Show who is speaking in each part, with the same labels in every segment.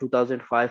Speaker 1: 2005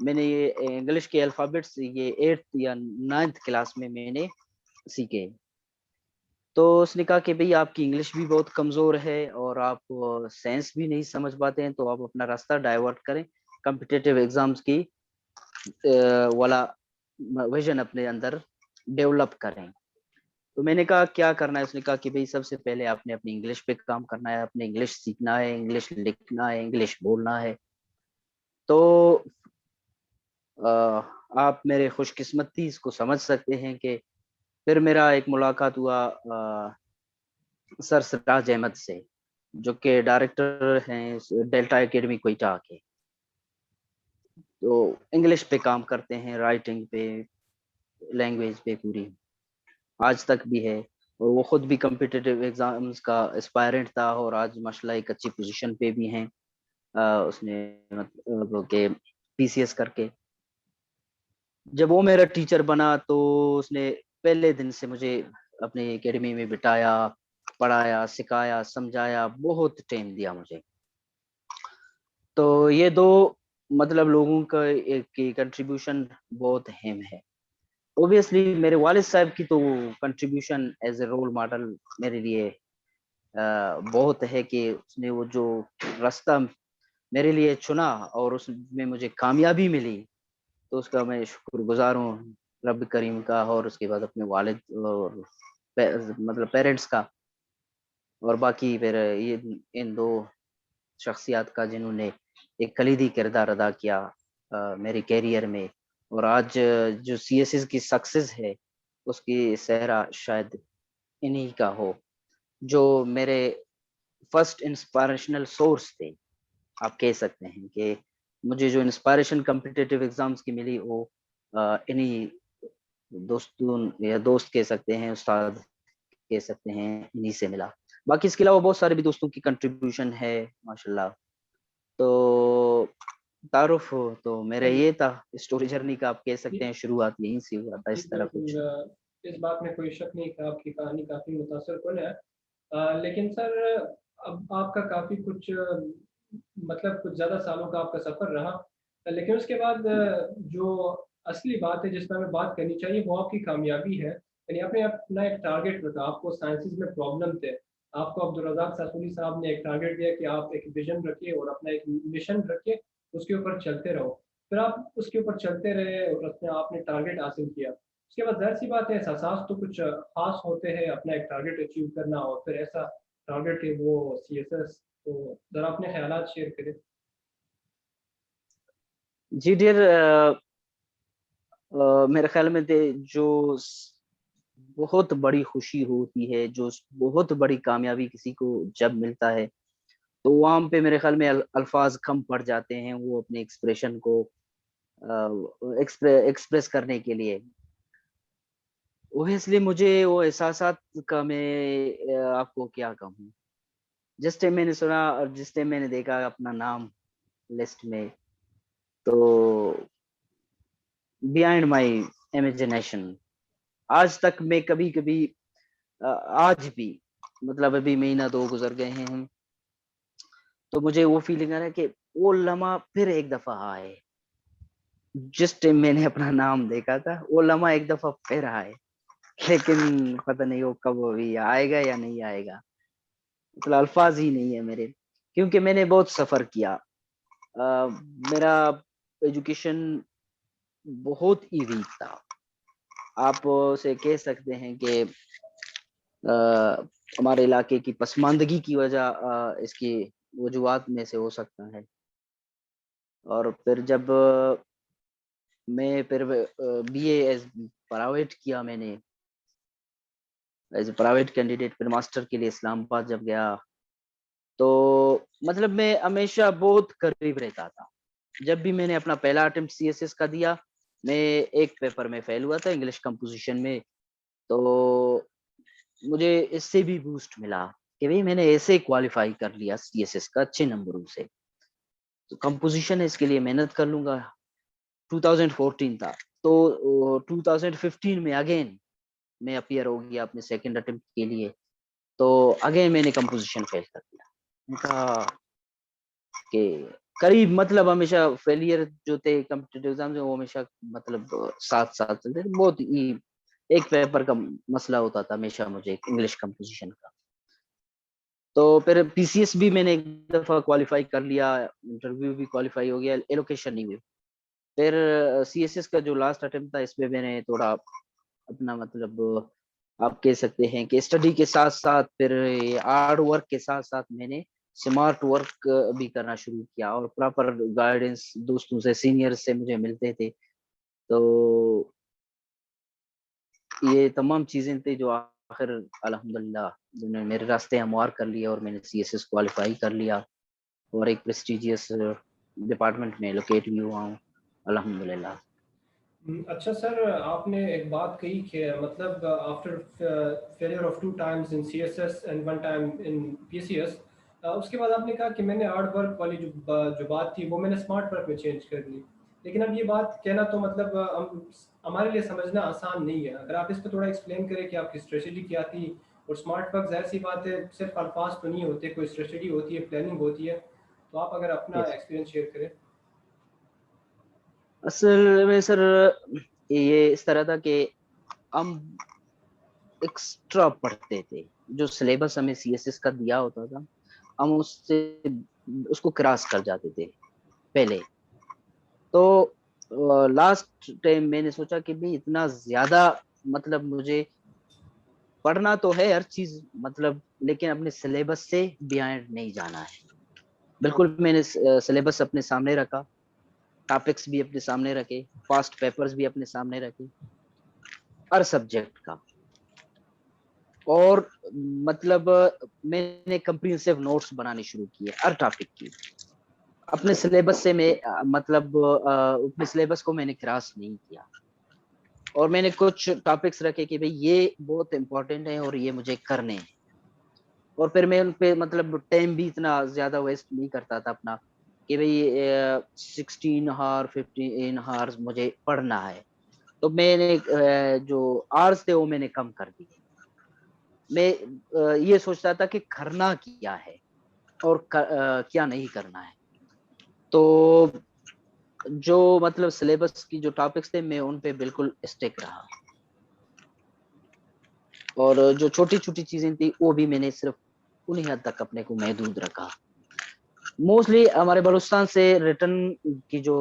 Speaker 1: میں نے یہ انگلش کے الفابیٹس یہ 8th یا 9th کلاس میں میں نے سیکھے. تو اس نے کہا کہ بھئی آپ کی انگلش بھی بہت کمزور ہے اور آپ سائنس بھی نہیں سمجھ پاتے ہیں، تو آپ اپنا راستہ ڈائیورٹ کریں، کمپٹیٹیو ایگزامز کی والا ویژن اپنے اندر ڈیولپ کریں. تو میں نے کہا کیا کرنا ہے؟ اس نے کہا کہ بھئی سب سے پہلے آپ نے اپنی انگلش پہ کام کرنا ہے، اپنے انگلش سیکھنا ہے، انگلش لکھنا ہے، انگلش بولنا ہے. تو آپ میرے خوش قسمتی اس کو سمجھ سکتے ہیں کہ پھر میرا ایک ملاقات ہوا سر سراج احمد سے، جو کہ ڈائریکٹر ہیں ڈیلٹا اکیڈمی کوئٹہ کے. تو انگلش پہ کام کرتے ہیں، رائٹنگ پہ، لینگویج پہ پوری آج تک بھی ہے. اور وہ خود بھی کمپٹیٹیو ایگزامز کا اسپائرنٹ تھا اور آج ماشاءاللہ ایک اچھی پوزیشن پہ بھی ہیں. اس نے مطلب کہ PCS کر کے. جب وہ میرا ٹیچر بنا تو اس نے پہلے دن سے مجھے اپنی اکیڈمی میں بٹھایا، پڑھایا، سکھایا، سمجھایا، بہت ٹائم دیا مجھے. تو یہ دو مطلب لوگوں کا ایک کنٹریبیوشن بہت اہم ہے. اوبیسلی میرے والد صاحب کی تو contribution as a role model میرے لیے بہت ہے کہ اس نے وہ جو راستہ میرے لیے چنا اور اس میں مجھے کامیابی ملی، تو اس کا میں شکر گزار ہوں رب کریم کا، اور اس کے بعد اپنے والد اور مطلب پیرنٹس کا، اور باقی پھر یہ ان دو شخصیات کا جنہوں نے ایک کلیدی کردار ادا کیا میرے کیریئر میں. اور آج جو CSS کی سکسیس ہے اس کی صحرا شاید انہی کا ہو، جو میرے فرسٹ انسپائریشنل سورس تھے. آپ کہہ سکتے ہیں کہ مجھے جو انسپائریشن کمپٹیٹیو ایگزامز کی ملی وہ انہی دوستوں یا دوست کہہ سکتے ہیں، استاد کہہ سکتے ہیں، انہی سے ملا. باقی اس کے علاوہ بہت سارے بھی دوستوں کی کنٹریبیوشن ہے ماشاءاللہ. تو تعارف ہو تو میرا یہ تھا اسٹوری جرنی کا، آپ کہہ سکتے ہیں شروعات یہیں سے ہوا تھا اس طرح کچھ.
Speaker 2: اس بات میں کوئی شک نہیں کہ آپ کی کہانی کافی متاثر کن ہے. لیکن سر اب آپ کا کافی کچھ مطلب کچھ زیادہ سالوں کا آپ کا سفر رہا، لیکن اس کے بعد جو اصلی بات ہے جس میں ہمیں بات کرنی چاہیے وہ آپ کی کامیابی ہے. یعنی آپ نے اپنا ایک ٹارگیٹ رکھا، آپ کو سائنسز میں پرابلم تھے، آپ کو عبدالرزاق ساسولی صاحب نے ایک ٹارگیٹ دیا کہ آپ ایک ویژن رکھیے اور اپنا ایک مشن رکھیے، اس کے اوپر چلتے رہو. پھر آپ اس کے اوپر چلتے رہے اور آپ نے ٹارگیٹ حاصل کیا. اس کے بعد ظاہر سی بات ہے احساسات تو کچھ خاص ہوتے ہیں اپنا ایک ٹارگیٹ اچیو کرنا، اور پھر ایسا ٹارگیٹ ہے وہ CSS. تو ذرا اپنے خیالات شیئر کریں.
Speaker 1: جی ڈیئر، میرے خیال میں جو بہت بڑی خوشی ہوتی ہے، جو بہت بڑی کامیابی کسی کو جب ملتا ہے تو وہاں پہ میرے خیال میں الفاظ کم پڑ جاتے ہیں وہ اپنے ایکسپریشن کو ایکسپریس کرنے کے لیے. اوبیسلی مجھے وہ احساسات کا میں آپ کو کیا کہوں. جس ٹائم میں نے سنا اور جس ٹائم میں نے دیکھا اپنا نام لسٹ میں، تو بیہائنڈ مائی امیجنیشن آج تک میں کبھی کبھی آج بھی مطلب ابھی مہینہ 2 گزر گئے ہیں تو مجھے وہ فیلنگ آ رہا ہے کہ وہ لمحہ پھر ایک دفعہ آئے. جس ٹائم میں نے اپنا نام دیکھا تھا وہ لمحہ ایک دفعہ پھر آئے، لیکن پتہ نہیں وہ کب ابھی آئے گا یا نہیں آئے گا. مطلب الفاظ ہی نہیں ہے میرے، کیونکہ میں نے بہت سفر کیا. میرا ایجوکیشن بہت ہی ویک تھا. آپ اسے کہہ سکتے ہیں کہ ہمارے علاقے کی پسماندگی کی وجہ اس کی وجوہات میں سے ہو سکتا ہے. اور پھر جب میں پھر BA ایز پرائیویٹ کیا، میں نے ایز اے پرائیویٹ کینڈیڈیٹ پھر ماسٹر کے لیے اسلام آباد جب گیا تو مطلب میں ہمیشہ بہت قریب رہتا تھا. جب بھی میں نے اپنا پہلا اٹیمپٹ CSS کا دیا، میں ایک پیپر میں فیل ہوا تھا انگلش کمپوزیشن میں. تو مجھے اس سے بھی بوسٹ ملا کہ بھئی میں نے ایسے کوالیفائی کر لیا CSS کا اچھے نمبروں سے، تو کمپوزیشن ہے اس کے لیے محنت کر لوں گا. 2014 تھا، تو 2015 میں اگین میں اپیئر ہو گیا اپنے سیکنڈ اٹیمپٹ کے لیے، تو اگین میں نے کمپوزیشن فیل کر دیا. ان کا کہ قریب مطلب ہمیشہ فیلئر جو تھے کمپٹیٹیو ایگزام میں وہ ہمیشہ مطلب ساتھ ساتھ چلتے تھے. بہت ہی ایک پیپر کا مسئلہ ہوتا تھا ہمیشہ مجھے انگلش کمپوزیشن کا. تو پھر پی سی ایس بھی میں نے ایک دفعہ کوالیفائی کر لیا, انٹرویو بھی کوالیفائی ہو گیا, ایلوکیشن نہیں ہوئی. پھر سی ایس ایس کا جو لاسٹ اٹمپٹ تھا اس میں نے تھوڑا اپنا مطلب آپ کہہ سکتے ہیں کہ اسٹڈی کے ساتھ ساتھ پھر ہارڈ ورک کے ساتھ ساتھ میں نے اسمارٹ ورک بھی کرنا شروع کیا, اور پراپر گائیڈنس دوستوں سے سینئر سے مجھے ملتے تھے. تو یہ تمام چیزیں تھیں جو آخر الحمدللہ جنہوں نے میرے راستے ہموار کر لیا, اور میں نے سی ایس ایس کوالیفائی کر لیا اور ایک پریسٹیجیس ڈپارٹمنٹ میں لوکیٹ بھی ہوا ہوں الحمدللہ.
Speaker 2: اچھا سر, آپ نے ایک بات کہی کہ مطلب after failure of 2 times in C S S and 1 time in P C S, اس کے بعد آپ نے کہا کہ میں نے ہارڈ ورک والی جو بات تھی وہ میں نے اسمارٹ ورک میں چینج کر لی. لیکن اب یہ بات کہنا تو مطلب ہمارے لیے سمجھنا آسان نہیں ہے. اگر آپ اس پہ تھوڑا ایکسپلین کریں کہ آپ کی اسٹریٹجی کیا تھی, اور اسمارٹ ورک ظاہر سی بات ہے صرف الفاظ تو نہیں ہوتے, کوئی اسٹریٹجی ہوتی ہے, پلاننگ ہوتی ہے. تو آپ اگر اپنا
Speaker 1: Yes.
Speaker 2: ایکسپیرینس شیئر کریں.
Speaker 1: اصل میں سر یہ اس طرح تھا کہ ہم ایکسٹرا پڑھتے تھے, جو سلیبس ہمیں سی ایس ایس کا دیا ہوتا تھا ہم اس کو کراس کر جاتے تھے پہلے. تو لاسٹ ٹائم میں نے سوچا کہ بھی اتنا زیادہ مطلب مجھے پڑھنا تو ہے ہر چیز مطلب, لیکن اپنے سلیبس سے بیہائنڈ نہیں جانا ہے. بالکل میں نے سلیبس اپنے سامنے رکھا, ٹاپکس بھی اپنے سامنے رکھے, پاسٹ پیپرز بھی اپنے سامنے رکھے ہر سبجیکٹ کا, اور مطلب میں نے کمپریہنسو نوٹس بنانے شروع کیے ہر ٹاپک کی. اپنے سلیبس سے میں مطلب اپنے سلیبس کو میں نے کراس نہیں کیا, اور میں نے کچھ ٹاپکس رکھے کہ بھئی یہ بہت امپورٹنٹ ہیں اور یہ مجھے کرنے ہیں. اور پھر میں ان پہ مطلب ٹائم بھی اتنا زیادہ ویسٹ نہیں کرتا تھا اپنا کہ بھئی 16 hours 15 hours مجھے پڑھنا ہے. تو میں نے جو آرز تھے وہ میں نے کم کر دیے. میں یہ سوچتا تھا کہ کرنا کیا ہے اور کیا نہیں کرنا ہے. تو جو مطلب سلیبس کی جو ٹاپکس تھے میں ان پہ بالکل اسٹک رہا, اور جو چھوٹی چھوٹی چیزیں تھیں وہ بھی میں نے صرف انہی حد تک اپنے کو محدود رکھا. موسٹلی ہمارے بلوچستان سے ریٹرن کی جو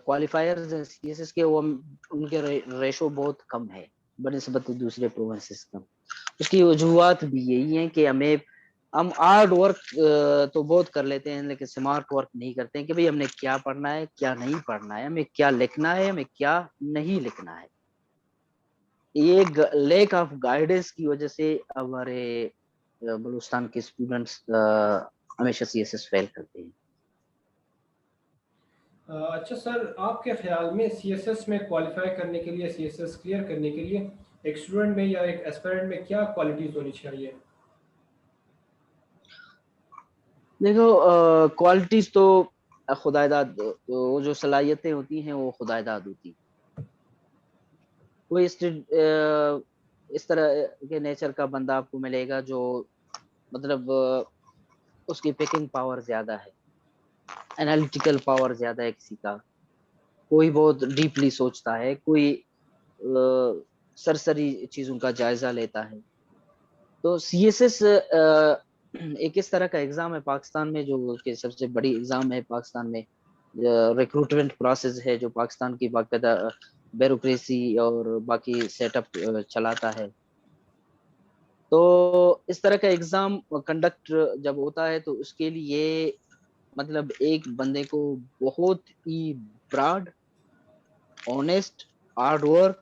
Speaker 1: کوالیفائرز ہیں سی ایس ایس کے, وہ ان کے ریشو بہت کم ہے بنسبت دوسرے پروونسز کا. اس کی وجوہات بھی یہی ہیں کہ ہم ہارڈ ورک تو بہت کر لیتے ہیں لیکن اسمارٹ ورک نہیں کرتے ہیں کہ بھئی ہم نے کیا پڑھنا ہے, کیا نہیں پڑھنا ہے, ہمیں کیا لکھنا ہے, ہمیں کیا نہیں لکھنا ہے. یہ لیک آف گائیڈنس کی وجہ سے ہمارے بلوچستان کے اسٹوڈنٹس ہمیشہ سی ایس ایس فیل کرتے ہیں.
Speaker 2: اچھا سر, آپ کے خیال میں سی ایس ایس میں کوالیفائی کرنے کے لیے, سی ایس ایس کلیئر کرنے کے لیے ایک اسٹوڈنٹ میں یا ایک ایسپیرنٹ میں کیا کوالٹیز ہونی چاہیے؟
Speaker 1: دیکھو کوالٹیز تو خدا داد, وہ جو صلاحیتیں ہوتی ہیں وہ خدا داد ہوتی ہیں. کوئی اس طرح کے نیچر کا بندہ آپ کو ملے گا جو مطلب اس کی پیکنگ پاور زیادہ ہے, انالیٹیکل پاور زیادہ ہے کسی کا, کوئی بہت ڈیپلی سوچتا ہے, کوئی سرسری چیزوں کا جائزہ لیتا ہے. تو سی ایس ایس ایک اس طرح کا ایگزام ہے پاکستان میں جو کہ سب سے بڑی ایگزام ہے پاکستان میں, ریکروٹمنٹ پروسیس ہے جو پاکستان کی باقاعدہ بیوروکریسی اور باقی سیٹ اپ چلاتا ہے. تو اس طرح کا ایگزام کنڈکٹ جب ہوتا ہے تو اس کے لیے مطلب ایک بندے کو بہت ہی براڈ, آنیسٹ, ہارڈ ورک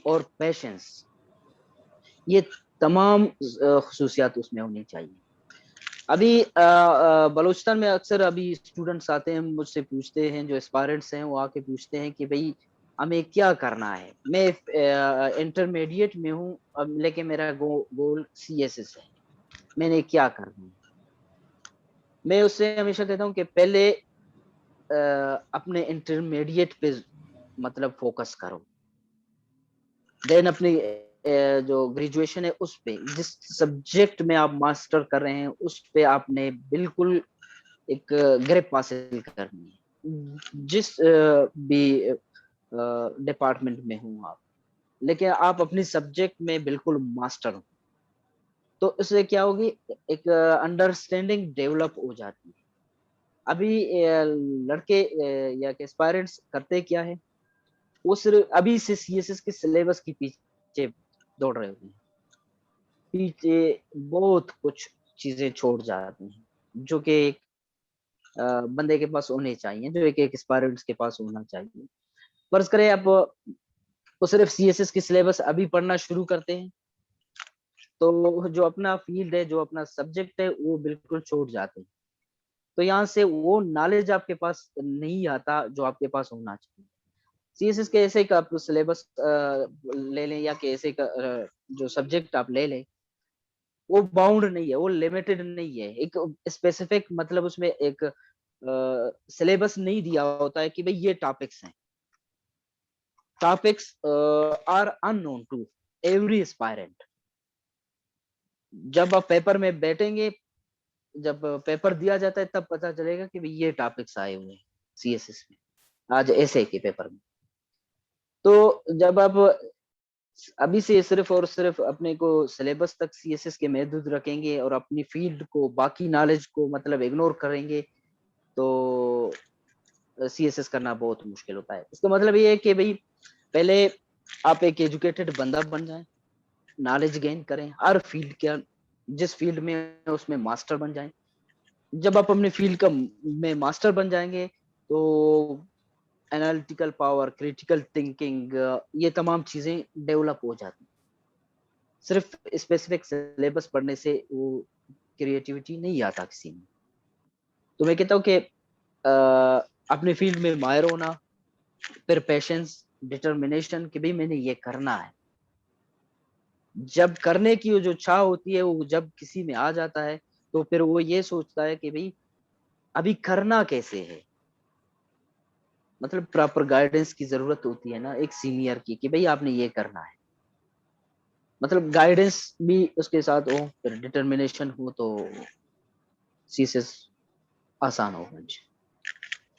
Speaker 1: اور پیشنس, یہ تمام خصوصیات اس میں ہونی چاہیے. ابھی بلوچستان میں اکثر ابھی اسٹوڈنٹس آتے ہیں مجھ سے پوچھتے ہیں, جو اسپائرنٹس ہیں وہ آ کے پوچھتے ہیں کہ بھئی ہمیں کیا کرنا ہے. میں انٹرمیڈیٹ میں ہوں لیکن میرا گول سی ایس ایس ہے, میں نے کیا کرنا ہے. میں اس سے ہمیشہ کہتا ہوں کہ پہلے اپنے انٹرمیڈیٹ پہ مطلب فوکس کرو, دین اپنی جو گریجویشن ہے اس پہ, جس سبجیکٹ میں آپ ماسٹر کر رہے ہیں اس پہ آپ نے بالکل ایک گرپ حاصل کرنی ہے، جس بھی ڈپارٹمنٹ میں ہوں آپ، لیکن آپ اپنی سبجیکٹ میں بالکل ماسٹر ہوں، تو اس سے کیا ہوگی، ایک انڈرسٹینڈنگ ڈیولپ ہو جاتی ہے۔ ابھی لڑکے یا کہ اسپائرنٹس کرتے کیا ہے، وہ صرف ابھی سے سی ایس ایس کے سلیبس کے پیچھے دوڑ رہے ہوتے ہیں، پیچھے بہت کچھ چیزیں چھوڑ جاتے ہیں جو کہ ایک بندے کے پاس ہونے چاہیے، جو ایک اسپائرنٹس کے پاس ہونا چاہیے۔ فرض کریں آپ وہ صرف سی ایس ایس کی سلیبس ابھی پڑھنا شروع کرتے ہیں، تو جو اپنا فیلڈ ہے، جو اپنا سبجیکٹ ہے، وہ بالکل چھوڑ جاتے ہیں، تو یہاں سے وہ نالج آپ کے پاس نہیں آتا جو آپ کے پاس ہونا چاہیے۔ سی ایس ایس کے ایسے کا آپ سلیبس لے لیں، یا کہ ایسے کا جو سبجیکٹ آپ لے لیں، وہ باؤنڈ نہیں ہے، وہ لمیٹڈ نہیں ہے، ایک اسپیسیفک مطلب اس میں ایک سلیبس نہیں دیا ہوتا ہے کہ بھئی یہ ٹاپکس ہیں۔ Topics are known to every ایوری اسپائرنٹ۔ جب آپ پیپر میں بیٹھیں گے، جب پیپر دیا جاتا ہے، تب پتا چلے گا کہ بھئی یہ ٹاپکس آئے ہوئے ہیں سی ایس ایس میں، آج ایسے کے پیپر میں۔ تو جب آپ ابھی سے صرف اور صرف اپنے کو سلیبس تک سی ایس ایس کے محدود رکھیں گے اور اپنی فیلڈ کو، باقی نالج کو مطلب اگنور کریں گے، تو سی ایس ایس کرنا بہت مشکل ہوتا ہے۔ اس کا مطلب یہ ہے کہ بھئی پہلے آپ ایک ایجوکیٹڈ بندہ بن جائیں، نالج گین کریں ہر فیلڈ کے، جس فیلڈ میں اس میں ماسٹر بن جائیں۔ جب آپ اپنے فیلڈ کا میں ماسٹر بن جائیں گے، تو انالیٹیکل پاور، کریٹیکل تھنکنگ، یہ تمام چیزیں ڈیولپ ہو جاتی ہیں۔ صرف اسپیسیفک سلیبس پڑھنے سے وہ کریٹیوٹی نہیں آتا کسی میں۔ تو میں کہتا ہوں کہ اپنے فیلڈ میں ماہر ہونا، پھر پیشنس، ڈٹرمنیشن کہ بھئی میں نے یہ کرنا ہے۔ جب کرنے کی وہ جو چاہ ہوتی ہے، وہ جب کسی میں آ جاتا ہے، تو پھر وہ یہ سوچتا ہے کہ بھئی ابھی کرنا کیسے ہے، مطلب پراپر گائیڈنس کی ضرورت ہوتی ہے نا ایک سینئر کی، کہ بھئی آپ نے یہ کرنا ہے، مطلب گائیڈنس بھی اس کے ساتھ ہو، پھر ڈٹرمنیشن ہو، تو سی ایس ایس آسان ہوگا جی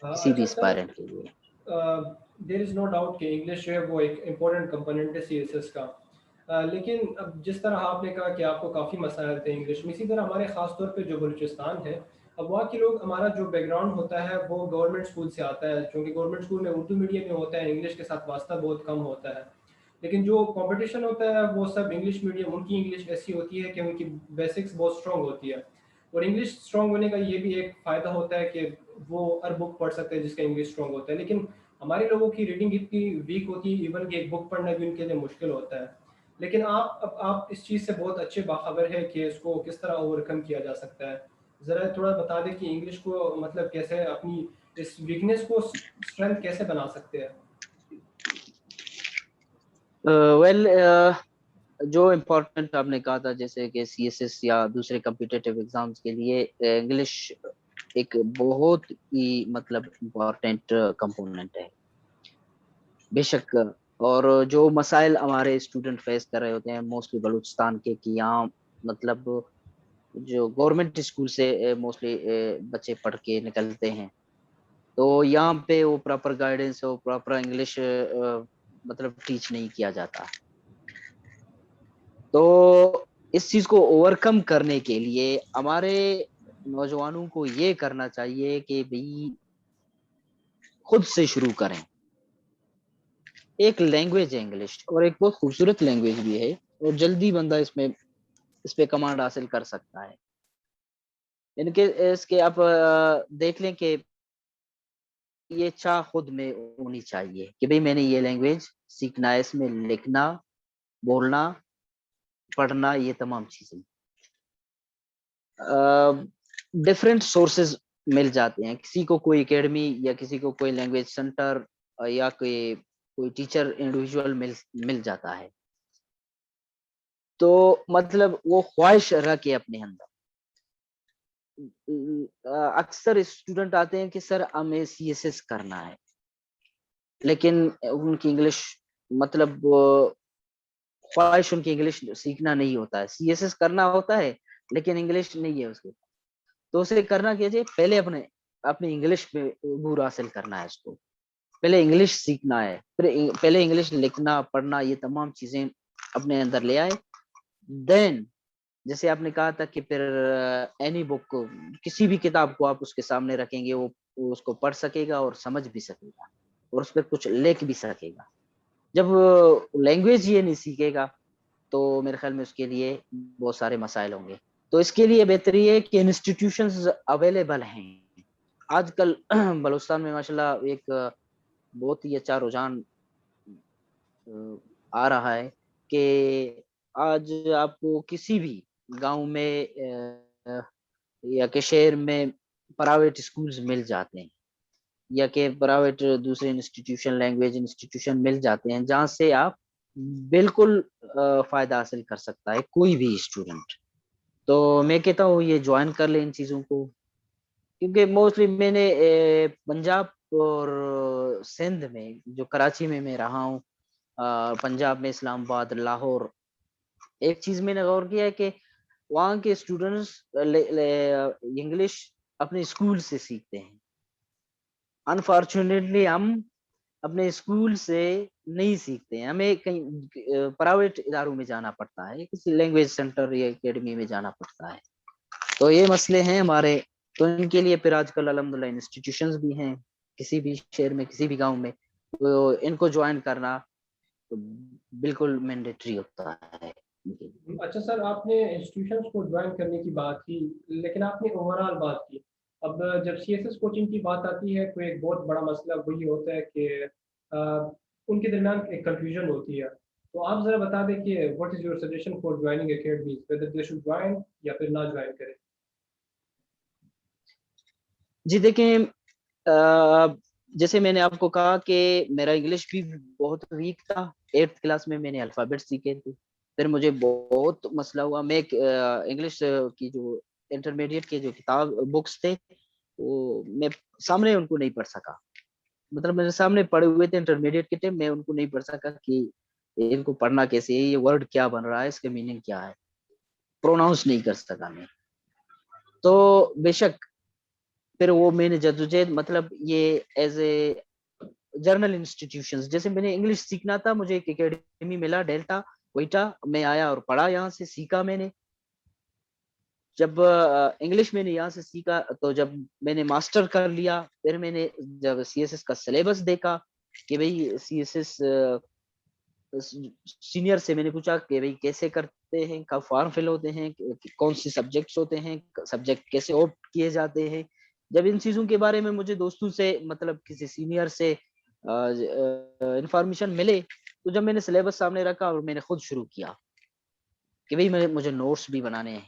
Speaker 1: کسی بھی
Speaker 2: اچھا سر،
Speaker 1: اسپائرنٹ کے لیے۔
Speaker 2: دیر از نو ڈاؤٹ کہ انگلش جو ہے وہ ایک امپورٹنٹ کمپوننٹ ہے سی ایس ایس کا، لیکن اب جس طرح آپ نے کہا کہ آپ کو کافی مسائل تھے انگلش میں، اسی طرح ہمارے خاص طور پہ جو بلوچستان ہے، اب وہاں کے لوگ، ہمارا جو بیک گراؤنڈ ہوتا ہے وہ گورنمنٹ اسکول سے آتا ہے، چونکہ گورنمنٹ اسکول میں اردو میڈیم میں ہوتا ہے، انگلش کے ساتھ واسطہ بہت کم ہوتا ہے، لیکن جو کمپٹیشن ہوتا ہے وہ سب انگلش میڈیم، ان کی انگلش ایسی ہوتی ہے کہ ان کی بیسکس بہت اسٹرانگ ہوتی ہے، اور انگلش اسٹرانگ ہونے کا یہ بھی ایک فائدہ ہوتا ہے کہ وہ ہر بک پڑھ سکتے ہیں جس کا انگلش اسٹرانگ ہوتا ہے، لیکن ہمارے لوگوں کی ریڈنگ اتنی ویک ہوتی ہے، ایون کہ ایک بک پڑھنا بھی ان کے لیے مشکل ہوتا ہے، لیکن آپ اس چیز سے بہت اچھے باخبر ہے کہ اس کو کس طرح اوور کم کیا جا سکتا ہے۔ ذرا تھوڑا بتا دیں کہ انگلش کو مطلب کیسے اپنی اس ویکنیس کو اسٹرینتھ کیسے بنا سکتے ہیں۔
Speaker 1: ویل جو امپورٹنٹ آپ نے کہا تھا، جیسے کہ سی ایس ایس یا دوسرے کمپیٹیٹیو ایگزامس کے لیے انگلش ایک بہت ہی مطلب امپورٹنٹ کمپوننٹ ہے بے شک، اور جو مسائل ہمارے اسٹوڈنٹ فیس کر رہے ہوتے ہیں موسٹلی بلوچستان کے، کہ یہاں مطلب جو گورنمنٹ اسکول سے موسٹلی بچے پڑھ کے نکلتے ہیں، تو یہاں پہ وہ پراپر گائیڈنس ہو، پراپر انگلش مطلب ٹیچ نہیں کیا جاتا، تو اس چیز کو اوور کم کرنے کے لیے ہمارے نوجوانوں کو یہ کرنا چاہیے کہ بھئی خود سے شروع کریں۔ ایک لینگویج ہے انگلش، اور ایک بہت خوبصورت لینگویج بھی ہے، اور جلدی بندہ اس پہ کمانڈ حاصل کر سکتا ہے، یعنی کہ اس کے آپ دیکھ لیں کہ یہ چاہ خود میں ہونی چاہیے کہ بھئی میں نے یہ لینگویج سیکھنا ہے، اس میں لکھنا، بولنا، پڑھنا، یہ تمام چیزیں ڈفرینٹ سورسز مل جاتے ہیں، کسی کو کوئی اکیڈمی، یا کسی کو کوئی لینگویج سینٹر، یا کوئی ٹیچر انڈیویجول مل جاتا ہے، تو مطلب وہ خواہش رکھے اپنے اندر۔ اکثر اسٹوڈنٹ آتے ہیں کہ سر ہمیں سی ایس ایس کرنا ہے، لیکن ان کی انگلش مطلب خواہش ان کی انگلش سیکھنا نہیں ہوتا ہے، سی ایس ایس کرنا ہوتا ہے لیکن انگلش نہیں ہے اس کے، تو اسے کرنا کیا چاہیے, پہلے اپنے انگلش پہ عبور حاصل کرنا ہے, اس کو پہلے انگلش سیکھنا ہے, پہلے انگلش لکھنا پڑھنا یہ تمام چیزیں اپنے اندر لے آئے. دین جیسے آپ نے کہا تھا کہ پھر اینی بک کو, کسی بھی کتاب کو آپ اس کے سامنے رکھیں گے, وہ اس کو پڑھ سکے گا اور سمجھ بھی سکے گا اور اس پہ کچھ لکھ بھی سکے گا. جب لینگویج یہ نہیں سیکھے گا تو میرے خیال میں اس کے لیے بہت سارے مسائل ہوں گے. تو اس کے لیے بہتری ہے کہ انسٹیٹیوشنز اویلیبل ہیں. آج کل بلوچستان میں ماشاءاللہ ایک بہت ہی اچھا رجحان آ رہا ہے کہ آج آپ کو کسی بھی گاؤں میں یا کہ شہر میں پرائیویٹ اسکولز مل جاتے ہیں, یا کہ پرائیویٹ دوسرے انسٹیٹیوشن, لینگویج انسٹیٹیوشن مل جاتے ہیں, جہاں سے آپ بالکل فائدہ حاصل کر سکتا ہے کوئی بھی اسٹوڈنٹ. تو میں کہتا ہوں یہ جوائن کر لیں ان چیزوں کو, کیونکہ موسٹلی میں نے پنجاب اور سندھ میں, جو کراچی میں رہا ہوں, پنجاب میں اسلام آباد, لاہور, ایک چیز میں نے غور کیا ہے کہ وہاں کے اسٹوڈنٹس انگلش اپنے اسکول سے سیکھتے ہیں. انفارچونیٹلی ہم اپنے اسکول سے نہیں سیکھتے ہیں, ہمیں کہیں پرائیویٹ اداروں میں جانا پڑتا ہے, کسی لینگویج سینٹر یا اکیڈمی میں جانا پڑتا ہے. تو یہ مسئلے ہیں ہمارے. تو ان کے لیے پھر آج کل الحمدللہ انسٹیٹیوشنز بھی ہیں کسی بھی شہر میں, کسی بھی گاؤں میں, تو ان کو جوائن کرنا بالکل مینڈیٹری ہوتا ہے.
Speaker 2: اچھا سر, آپ نے انسٹیٹیوشنس کو جوائن کرنے کی بات کی, لیکن آپ نے اوور آل بات کی. اب جب سی ایس ایس کوچنگ کی بات آتی ہے تو ایک بہت بڑا مسئلہ وہی ہوتا ہے کہ ان کے درمیان ایک کنفیوژن ہوتی ہے. تو آپ ذرا بتا دیں کہ what is your suggestion for joining academies, whether they should join یا پھر نہ جوائن کریں.
Speaker 1: جی دیکھیں, جیسے میں نے آپ کو کہا کہ میرا انگلش بھی بہت ویک تھا. 8th کلاس میں نے الفابیٹ سیکھے تھے, پھر مجھے بہت مسئلہ ہوا. میں انگلش کی جو انٹرمیڈیٹ کے جو کتاب بکس تھے وہ میں سامنے ان کو نہیں پڑھ سکا. مطلب میرے سامنے پڑے ہوئے تھے انٹرمیڈیٹ کے ٹائم, میں ان کو نہیں پڑھ سکا کہ ان کو پڑھنا کیسے ہے, یہ ورڈ کیا بن رہا ہے, اس کا میننگ کیا ہے, پروناؤنس نہیں کر سکا میں. تو بے شک پھر وہ میں نے جدوجہد, مطلب یہ ایز اے جرنل انسٹیٹیوشنز, جیسے میں نے انگلش سیکھنا تھا, مجھے ایک اکیڈمی ملا ڈیلٹا کوئٹہ, میں آیا اور پڑھا, یہاں سے سیکھا میں نے. جب انگلش میں نے یہاں سے سیکھا تو جب میں نے ماسٹر کر لیا, پھر میں نے جب سی ایس ایس کا سلیبس دیکھا کہ بھئی سی ایس ایس سینئر سے میں نے پوچھا کہ بھئی کیسے کرتے ہیں, کب فارم فل ہوتے ہیں, کون سی سبجیکٹس ہوتے ہیں, سبجیکٹ کیسے آپٹ کیے جاتے ہیں. جب ان چیزوں کے بارے میں مجھے دوستوں سے, مطلب کسی سینئر سے انفارمیشن ملے, تو جب میں نے سلیبس سامنے رکھا اور میں نے خود شروع کیا کہ بھئی مجھے نوٹس بھی بنانے ہیں.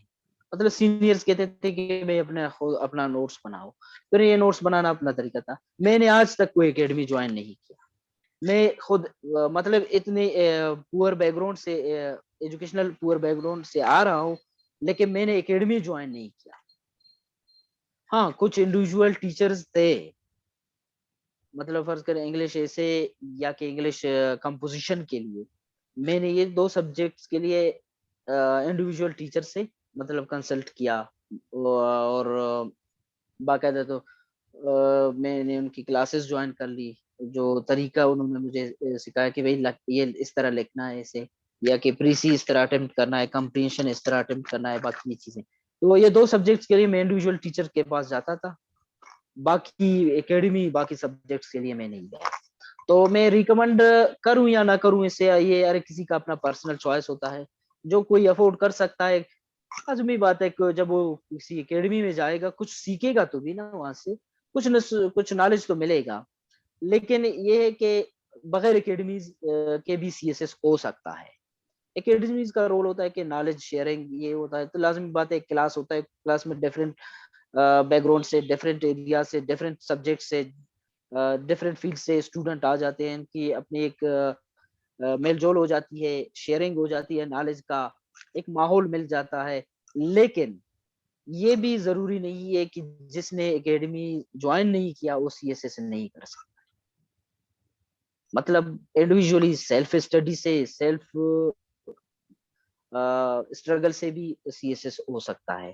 Speaker 1: مطلب سینئرز کہتے تھے کہ میں اپنا نوٹس بناؤ, پھر یہ نوٹس بنانا اپنا طریقہ تھا. میں نے آج تک کوئی اکیڈمی جوائن نہیں کیا. میں خود مطلب اتنے پور بیک گراؤنڈ سے, ایجوکیشنل پور بیک گراؤنڈ سے آ رہا ہوں, لیکن میں نے اکیڈمی جوائن نہیں کیا. ہاں کچھ انڈیویجول ٹیچرز تھے, مطلب فرض کریں انگلش ایسے یا کہ انگلش کمپوزیشن کے لیے میں نے یہ 2 سبجیکٹس کے لیے انڈیویجول ٹیچر سے مطلب کنسلٹ کیا, اور باقاعدہ تو میں نے ان کی کلاسز جوائن کر لی. جو طریقہ انہوں نے مجھے سکھایا کہ بھئی یہ اس طرح لکھنا ہے اسے, یا کہ پریسی اس طرح اٹیمپٹ کرنا ہے, کمپریہنشن اس طرح اٹیمپٹ کرنا ہے, باقی یہ چیزیں. تو یہ 2 سبجیکٹس کے لیے میں انڈیویجول ٹیچر کے پاس جاتا تھا, باقی اکیڈمی باقی سبجیکٹس کے لیے میں نہیں گیا. تو میں ریکمنڈ کروں یا نہ کروں اس سے, یہ ارے کسی کا اپنا پرسنل چوائس ہوتا ہے. جو کوئی افورڈ کر سکتا ہے, لازمی بات ہے کہ جب وہ کسی اکیڈمی میں جائے گا کچھ سیکھے گا تو بھی نا, وہاں سے کچھ نالج تو ملے گا. لیکن یہ ہے کہ بغیر اکیڈمیز کے بھی سی ایس ایس ہو سکتا ہے. اکیڈمیز کا رول ہوتا ہے کہ نالج شیئرنگ یہ ہوتا ہے, تو لازمی بات ہے کلاس ہوتا ہے, کلاس میں ڈفرینٹ بیک گراؤنڈ سے, ڈفرینٹ ایریا سے, ڈفرینٹ سبجیکٹ سے, ڈفرینٹ فیلڈ سے اسٹوڈنٹ آ جاتے ہیں, کہ اپنی ایک میل جول ہو جاتی ہے, شیئرنگ ہو جاتی ہے, نالج کا ایک ماحول مل جاتا ہے. لیکن یہ بھی ضروری نہیں ہے کہ جس نے اکیڈمی جوائن نہیں کیا وہ سی ایس ایس نہیں کر سکتا. مطلب انڈیویجولی سیلف اسٹڈی سے, سیلف اسٹرگل سے بھی سی ایس ایس ہو سکتا ہے.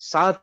Speaker 1: 7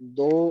Speaker 1: 2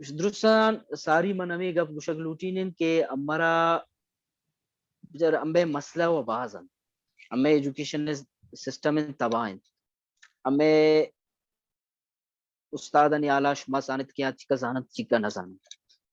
Speaker 1: drusan sari manami gab gushaglutin ke amara jar ambe masla wa bazan amme education system in tabain amme ustadan yalash masanit kiya chika zanat chika nazan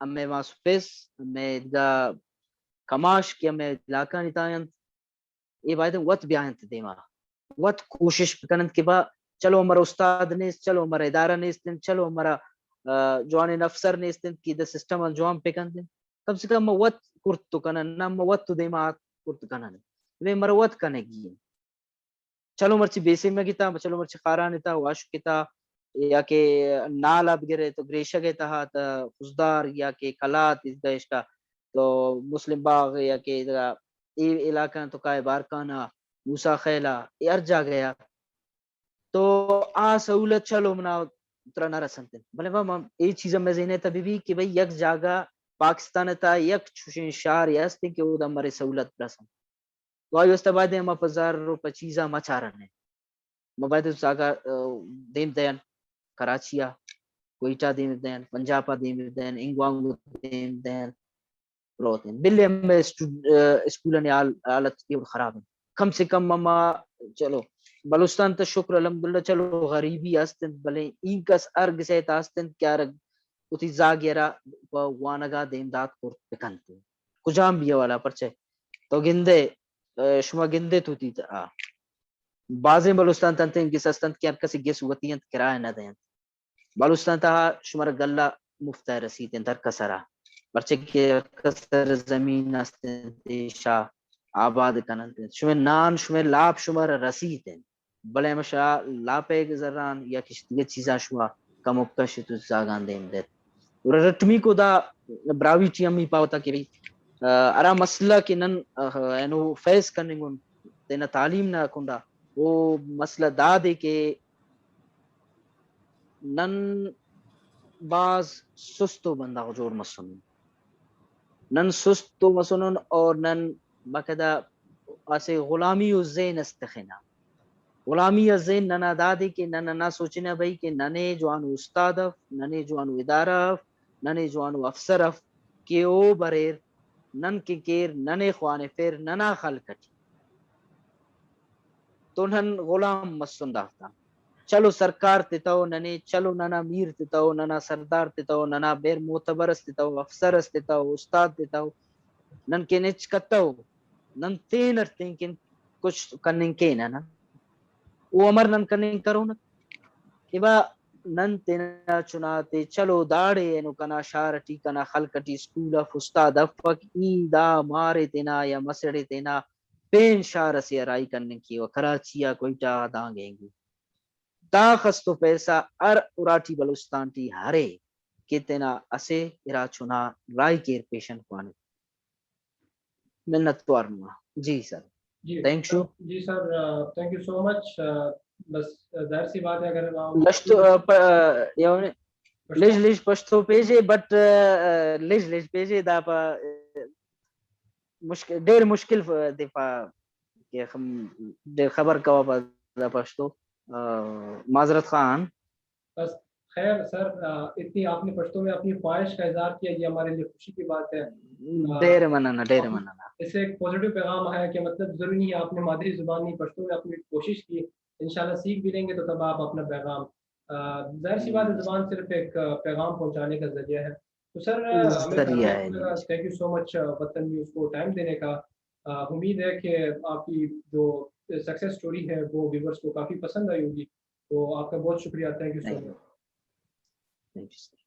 Speaker 1: أما ما space أما دا كماش كي أما لاكان يتاين إيه بعدين وات بيانت ديما وات کوشش بکنند کہ با چلو ہمارا استاد نیست، چلو ہمارا ادارہ نیستن، چلو ہمارا جوان افسر نیستن کی دا سسٹم انجام پکندن کم سے کم وات کرت تو کنن نم وات تو دیما کرت کنن وے مروت کنگی چلو مرچی بیسی میں گیتا چلو مرچی خاران تا واش کیتا یا کہ نال اب گرے تو گریشہ گے تا خزدار یا کہ کلات اس دشتا تو مسلم باغ یا کہ ای علاقہ تو کائے بارکانہ موسیٰ خیلہ ارجا گیا تو سہولت چلو منا اترا نہ رسنتے بلے وہ یہ چیز میں ذہنے تھا بھی کہ بھئی یک جاگہ پاکستان تا یک چھوشن شہر یاستے کہ وہ دا ہمارے سہولت رسن تو آئی اس بعد ہم پزار روپا چیزا مچارن ہے مباید اس آگا دیم دین کراچیا کوئٹا دیم دین پنجابا دیم دین انگوانگو دیم دین روتين باللي اما اسكولن حالت یہ خراب ہے کم سے کم مما چلو بلوچستان تو شکر الحمدللہ چلو غریبی استن بلے این کس ارگ سے تاستن کیا رگ اتی زاگیرا وانگا دیمداد کو بکنتے کجام بھی والا پرچے تو گندے شما گندے تو تی بازیں بلوچستان تنتے کی سستن کیا کسی گیس وتیاں کرایہ نہ دیں بلوچستان تا شمار گلا مفت رسیدیں در کسرا پرچے کے کسر زمین استن شاہ آباد کنن شمار نان شمار لاب شمار رسیدیں بلے مشا لاپے گزران یا کسی دیگر چیزاں شما کم اپکش تو زاگان دیں دے رٹمی کو دا براوی چی امی پاوتا کہ ارا مسئلہ کہ نن اینو فیس کرنے گن دینا تعلیم نہ کنڈا وہ مسئلہ دا دے کہ نن باز سستو بندہ جوڑ مسنن نن سستو مسنن اور نن باقاعدہ اسے غلامی و زین استخنا غلامی ذہن ننا دادی کہ ننا نہ سوچنا بھائی کہ ننے جوانو استاد ننے جوانو ادارہ ننے جوانو افسر کہ او بریر نن کے کیر ننے خوانے پھر ننا خلقٹی تو نن غلام مسن داختا چلو سرکار تتاو ننے چلو ننا میر تتاو ننا سردار تتاو ننا بیر معتبر استتاو افسر استتاو استاد تتاو نن کے نچ کتاو نن تین ارتین کن کچھ کنن کے نا وہ امر نن کنن کرو نا کہ با نن تینا چناتے چلو داڑے نو کنا شارٹی کنا خلقٹی سکول اف استاد افک ای دا مارے تینا یا مسڑے تینا پین شار سے رائی کرنے کی و کراچیا کوئٹا دانگیں گی دا خستو پیسہ ار اراٹی بلوچستان ٹی ہرے کہ تینا اسے ارا چنا رائی کیر پیشن پانے منت توارنوا جی سر تھینک یو
Speaker 2: جی sir thank you so much بس ظاہر سی بات ہے اگر
Speaker 1: لج لج پشتو پیجے بٹ لج لج پیجے دا پا مشکل دیر مشکل دفاع کہ ہم خبر کا دا پشتو معذرت خان
Speaker 2: بس خیر سر اتنی آپ نے پشتو میں اپنی خواہش کا اظہار کیا یہ ہمارے لیے خوشی کی بات ہے
Speaker 1: دیر منانا دیر منانا
Speaker 2: اس سے ایک پازیٹیو پیغام ہے کہ مطلب ضروری نہیں ہے آپ نے مادری زبان نہیں پشتو میں اپنی کوشش کی انشاءاللہ سیکھ بھی لیں گے تو تب آپ اپنا پیغام ظاہر سی بات ہے زبان صرف ایک پیغام پہنچانے کا ذریعہ ہے تو سر تھینک یو سو مچ وطن نیوز کو ٹائم دینے کا امید ہے کہ آپ کی جو سکسیس سٹوری ہے وہ ویورز کو کافی پسند آئی ہوگی تو آپ کا بہت شکریہ تھینک یو سو مچ